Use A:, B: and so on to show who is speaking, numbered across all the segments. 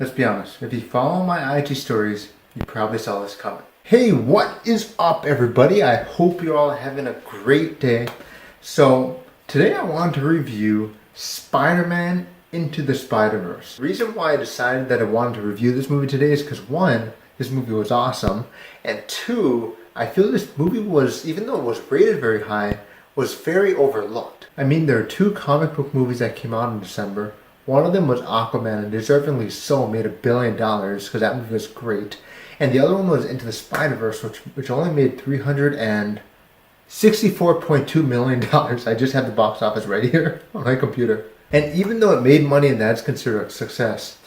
A: Let's be honest, if you follow my IG stories, you probably saw this coming. Hey, what is up everybody? I hope you're all having a great day. So today I want to review Spider-Man Into the Spiderverse. The reason why I decided that I wanted to review this movie today is because one, this movie was awesome, and two, I feel this movie was, even though it was rated very high, was very overlooked. I mean, there are two comic book movies that came out in December. One of them was Aquaman, and deservingly so, made $1 billion because that movie was great. And the other one was Into the Spiderverse, which only made $364.2 million. I just have the box office right here on my computer. And even though it made money and that's considered a success,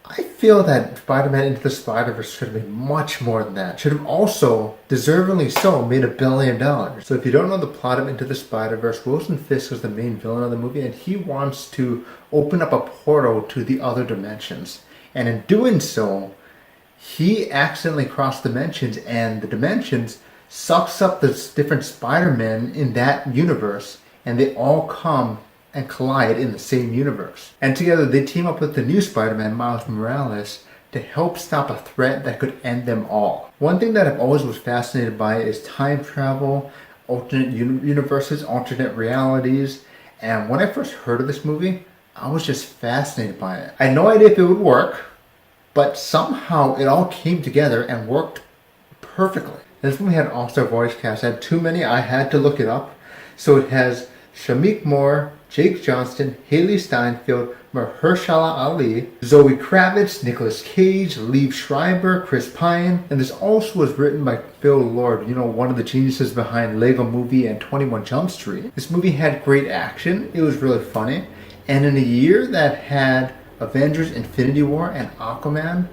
A: I feel that Spider-Man Into the Spider-Verse should have made much more than that. Should have also, deservingly so, made $1 billion. So if you don't know the plot of Into the Spider-Verse, Wilson Fisk is the main villain of the movie, and he wants to open up a portal to the other dimensions. And in doing so, he accidentally crossed dimensions, and the dimensions sucks up the different Spider-Men in that universe, and they all come and collide in the same universe. And together they team up with the new Spider-Man, Miles Morales, to help stop a threat that could end them all. One thing that I've always was fascinated by is time travel, alternate universes, alternate realities. And when I first heard of this movie, I was just fascinated by it. I had no idea if it would work, but somehow it all came together and worked perfectly. This movie had an all-star voice cast. I had too many, I had to look it up. So it has Shamik Moore, Jake Johnston, Haley Steinfeld, Mahershala Ali, Zoe Kravitz, Nicolas Cage, Liev Schreiber, Chris Pine, and this also was written by Phil Lord, one of the geniuses behind Lego Movie and 21 Jump Street. This movie had great action, it was really funny, and in a year that had Avengers Infinity War and Aquaman,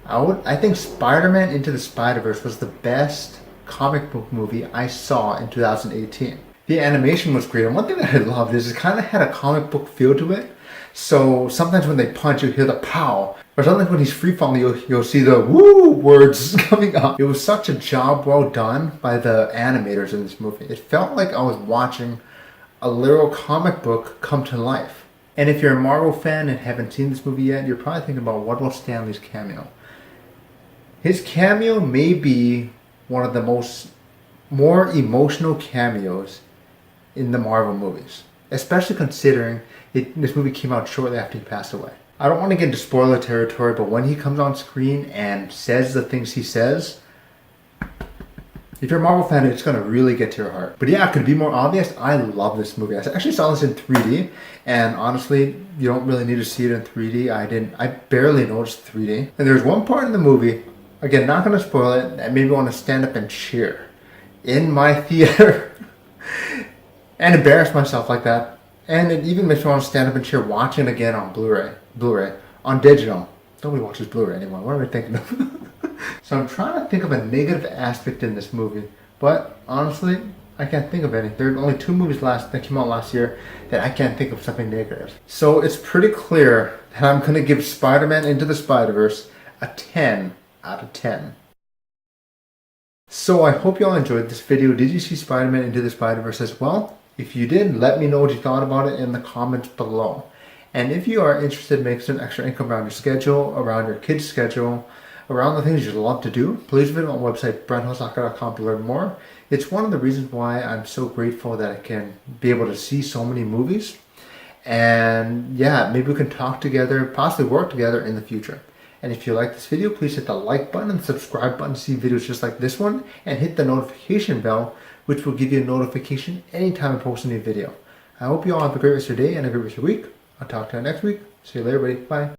A: I think Spider-Man Into the Spider-Verse was the best comic book movie I saw in 2018. The animation was great, and one thing that I loved is it kind of had a comic book feel to it. So sometimes when they punch, you hear the pow, or sometimes when he's free falling, you'll see the woo words coming up. It was such a job well done by the animators in this movie. It felt like I was watching a literal comic book come to life. And if you're a Marvel fan and haven't seen this movie yet, you're probably thinking about what was Stanley's cameo. His cameo may be one of the more emotional cameos in the Marvel movies, especially considering this movie came out shortly after he passed away. I don't want to get into spoiler territory, but when he comes on screen and says the things he says, if you're a Marvel fan, it's going to really get to your heart. But yeah, could it be more obvious? I love this movie. I actually saw this in 3D, and honestly, you don't really need to see it in 3D. I barely noticed 3D. And there's one part in the movie, again, not going to spoil it, that made me want to stand up and cheer in my theater. And embarrass myself like that. And it even makes me want to stand up and cheer watching it again on Blu-ray, on digital. Nobody watches Blu-ray anymore. What am I thinking of? So I'm trying to think of a negative aspect in this movie. But honestly, I can't think of any. There are only 2 movies that came out last year that I can't think of something negative. So it's pretty clear that I'm going to give Spider-Man Into the Spider-Verse a 10 out of 10. So I hope you all enjoyed this video. Did you see Spider-Man Into the Spider-Verse as well? If you did, let me know what you thought about it in the comments below. And if you are interested in making some extra income around your schedule, around your kids' schedule, around the things you love to do, please visit my website, brentosaka.com, to learn more. It's one of the reasons why I'm so grateful that I can be able to see so many movies. And yeah, maybe we can talk together, possibly work together in the future. And if you like this video, please hit the like button and the subscribe button to see videos just like this one, and hit the notification bell, which will give you a notification anytime I post a new video. I hope you all have a great rest of your day and a great rest of your week. I'll talk to you next week. See you later, everybody. Bye.